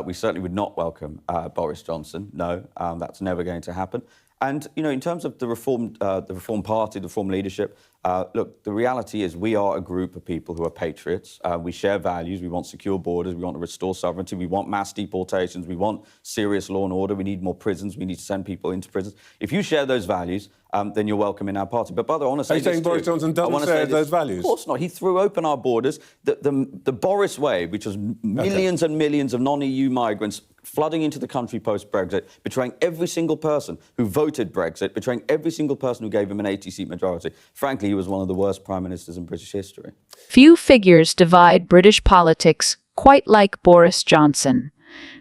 We certainly would not welcome Boris Johnson. No, that's never going to happen. And, you know, in terms of the Reform Party, the Reform leadership, look, the reality is we are a group of people who are patriots. We share values. We want secure borders. We want to restore sovereignty. We want mass deportations. We want serious law and order. We need more prisons. We need to send people into prisons. If you share those values, then you're welcome in our party. But, brother, I want to say this. Are you saying Boris Johnson doesn't share those values? Of course not. He threw open our borders. The Boris way, which was millions and millions of non-EU migrants flooding into the country post-Brexit, betraying every single person who voted Brexit, betraying every single person who gave him an 80-seat majority. Frankly, he was one of the worst prime ministers in British history. Few figures divide British politics quite like Boris Johnson.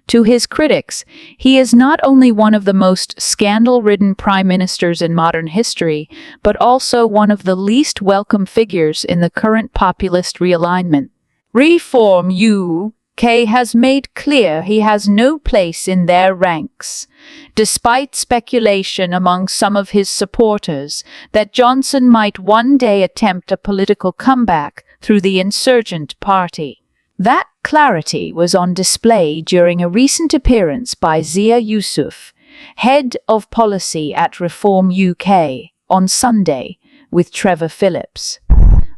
To his critics, he is not only one of the most scandal-ridden prime ministers in modern history, but also one of the least welcome figures in the current populist realignment. Reform UK has made clear he has no place in their ranks, despite speculation among some of his supporters that Johnson might one day attempt a political comeback through the insurgent party. That clarity was on display during a recent appearance by Zia Yusuf, head of policy at Reform UK, on Sunday with Trevor Phillips.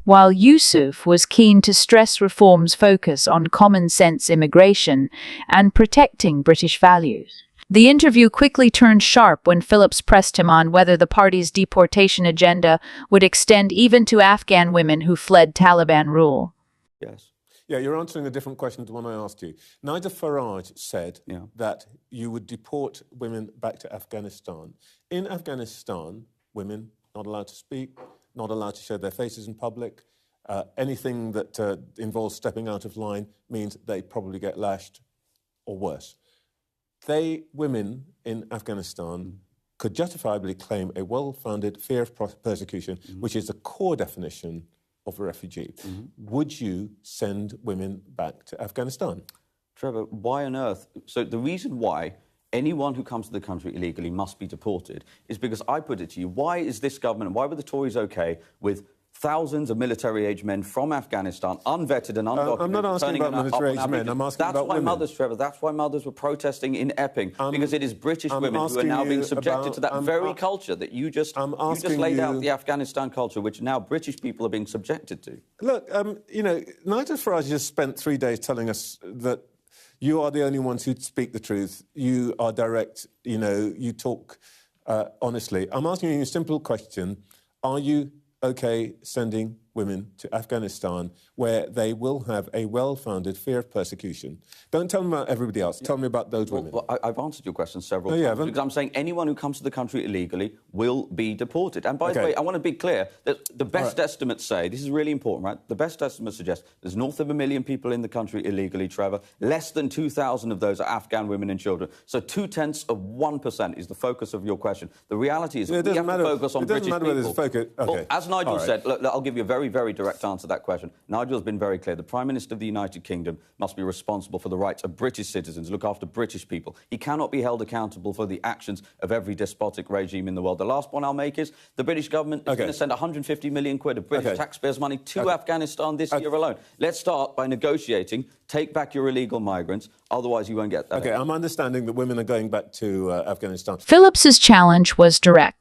While Yusuf was keen to stress Reform's focus on common-sense immigration and protecting British values, the interview quickly turned sharp when Phillips pressed him on whether the party's deportation agenda would extend even to Afghan women who fled Taliban rule. Yes. Yeah, you're answering a different question to the one I asked you. Nigel Farage said that you would deport women back to Afghanistan. In Afghanistan, women not allowed to speak, not allowed to show their faces in public. Anything that involves stepping out of line means they probably get lashed or worse. Women in Afghanistan could justifiably claim a well-founded fear of persecution, which is the core definition of a refugee. Would you send women back to Afghanistan? Trevor, why on earth? So the reason why anyone who comes to the country illegally must be deported is because I put it to you, why is this government, why were the Tories okay with thousands of military-age men from Afghanistan, unvetted and undocumented? I'm not asking about military-age men, I'm asking about women. Mothers, Trevor, that's why mothers were protesting in Epping, because it is British women who are now being subjected to that very culture that you just laid out, the Afghanistan culture, which now British people are being subjected to. Look, you know, Nigel Farage just spent 3 days telling us that you are the only ones who speak the truth. You are direct, you know, you talk honestly. I'm asking you a simple question. Are you okay sending women to Afghanistan where they will have a well-founded fear of persecution? Don't tell me about everybody else. Tell me about those women. Well, I've answered your question several times because I'm saying anyone who comes to the country illegally will be deported. And by the way, I want to be clear that the best estimates say, this is really important, right? The best estimates suggest there's north of 1 million people in the country illegally, Trevor. Less than 2,000 of those are Afghan women and children. So 0.2% is the focus of your question. The reality is we have to focus on British people. As Nigel said, look, I'll give you a very, very direct answer to that question. Nigel's been very clear. The Prime Minister of the United Kingdom must be responsible for the rights of British citizens, look after British people. He cannot be held accountable for the actions of every despotic regime in the world. The last point I'll make is the British government is going to send 150 million quid of British taxpayers' money to Afghanistan this year alone. Let's start by negotiating. Take back your illegal migrants. Otherwise, you won't get that. I'm understanding that women are going back to Afghanistan. Phillips's challenge was direct.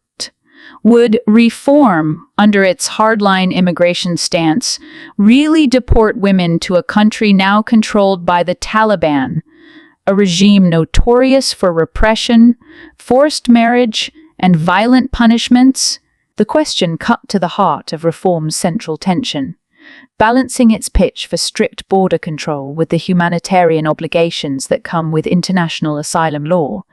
Would Reform, under its hardline immigration stance, really deport women to a country now controlled by the Taliban, a regime notorious for repression, forced marriage, and violent punishments? The question cut to the heart of Reform's central tension, balancing its pitch for strict border control with the humanitarian obligations that come with international asylum law.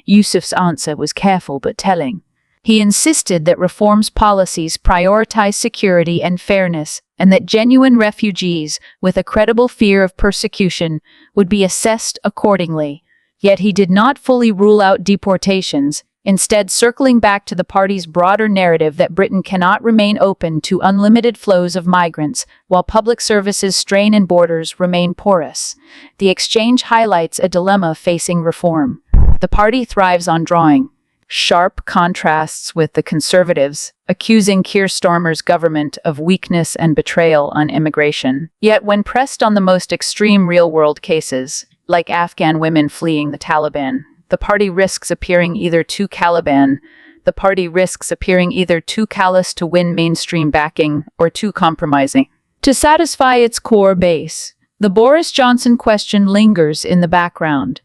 Yusuf's answer was careful but telling. He insisted that Reform's policies prioritize security and fairness, and that genuine refugees with a credible fear of persecution would be assessed accordingly. Yet he did not fully rule out deportations, instead circling back to the party's broader narrative that Britain cannot remain open to unlimited flows of migrants while public services strain and borders remain porous. The exchange highlights a dilemma facing Reform. The party thrives on drawing sharp contrasts with the Conservatives, accusing Keir Starmer's government of weakness and betrayal on immigration. Yet when pressed on the most extreme real-world cases, like Afghan women fleeing the Taliban. The party risks appearing either too Caliban. The party risks appearing either too callous to win mainstream backing or too compromising to satisfy its core base. The Boris Johnson question lingers in the background.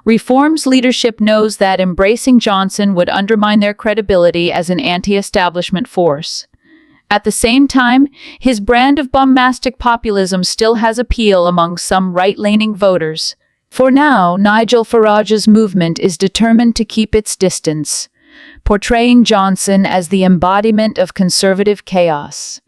Reform's leadership knows that embracing Johnson would undermine their credibility as an anti-establishment force. At the same time, his brand of bombastic populism still has appeal among some right-leaning voters. For now, Nigel Farage's movement is determined to keep its distance, portraying Johnson as the embodiment of conservative chaos,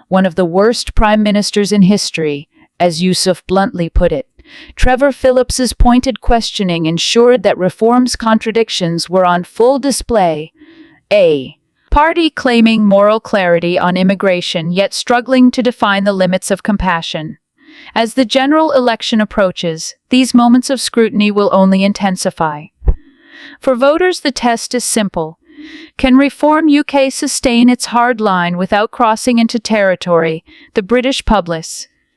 one of the worst prime ministers in history, as Yusuf bluntly put it. Trevor Phillips's pointed questioning ensured that Reform's contradictions were on full display. A party claiming moral clarity on immigration, yet struggling to define the limits of compassion. As the general election approaches, these moments of scrutiny will only intensify. For voters, the test is simple. Can Reform UK sustain its hard line without crossing into territory the British public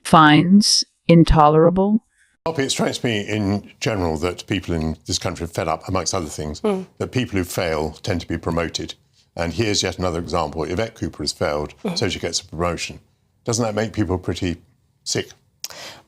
finds intolerable? It strikes me in general that people in this country are fed up, amongst other things, that people who fail tend to be promoted. And here's yet another example. Yvette Cooper has failed, so she gets a promotion. Doesn't that make people pretty sick?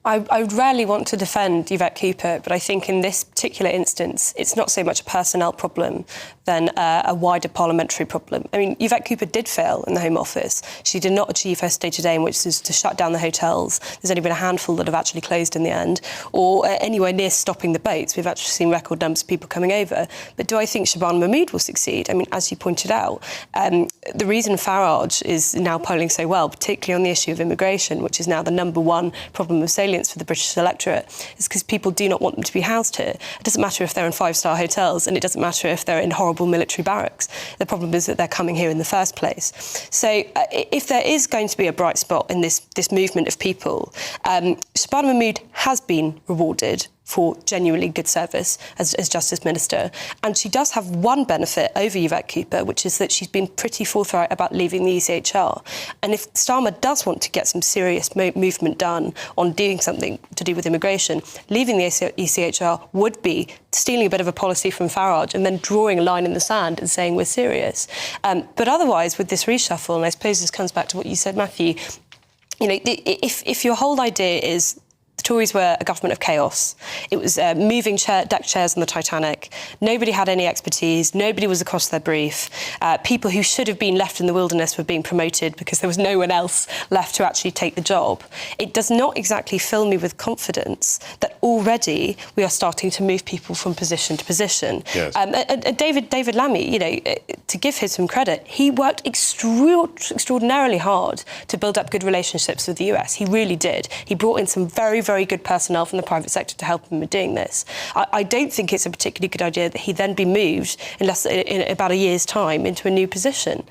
I would rarely want to defend Yvette Cooper, but I think in this particular instance, it's not so much a personnel problem than a wider parliamentary problem. I mean, Yvette Cooper did fail in the Home Office. She did not achieve her stated aim, which is to shut down the hotels. There's only been a handful that have actually closed in the end, or anywhere near stopping the boats. We've actually seen record numbers of people coming over. But do I think Shabana Mahmood will succeed? I mean, as you pointed out, the reason Farage is now polling so well, particularly on the issue of immigration, which is now the #1 problem of salience for the British electorate, is because people do not want them to be housed here. It doesn't matter if they're in 5-star hotels, and it doesn't matter if they're in horrible military barracks. The problem is that they're coming here in the first place. So if there is going to be a bright spot in this movement of people, Shabana Mahmood has been rewarded for genuinely good service as Justice Minister. And she does have one benefit over Yvette Cooper, which is that she's been pretty forthright about leaving the ECHR. And if Starmer does want to get some serious movement done on doing something to do with immigration, leaving the ECHR would be stealing a bit of a policy from Farage and then drawing a line in the sand and saying we're serious. But otherwise, with this reshuffle, and I suppose this comes back to what you said, Matthew, you know, if your whole idea is the Tories were a government of chaos. It was moving deck chairs on the Titanic. Nobody had any expertise. Nobody was across their brief. People who should have been left in the wilderness were being promoted because there was no one else left to actually take the job. It does not exactly fill me with confidence that already we are starting to move people from position to position. Yes. David Lammy, you know, to give him some credit, he worked extraordinarily hard to build up good relationships with the US. He really did. He brought in some very good personnel from the private sector to help him with doing this. I don't think it's a particularly good idea that he then be moved in about a year's time into a new position.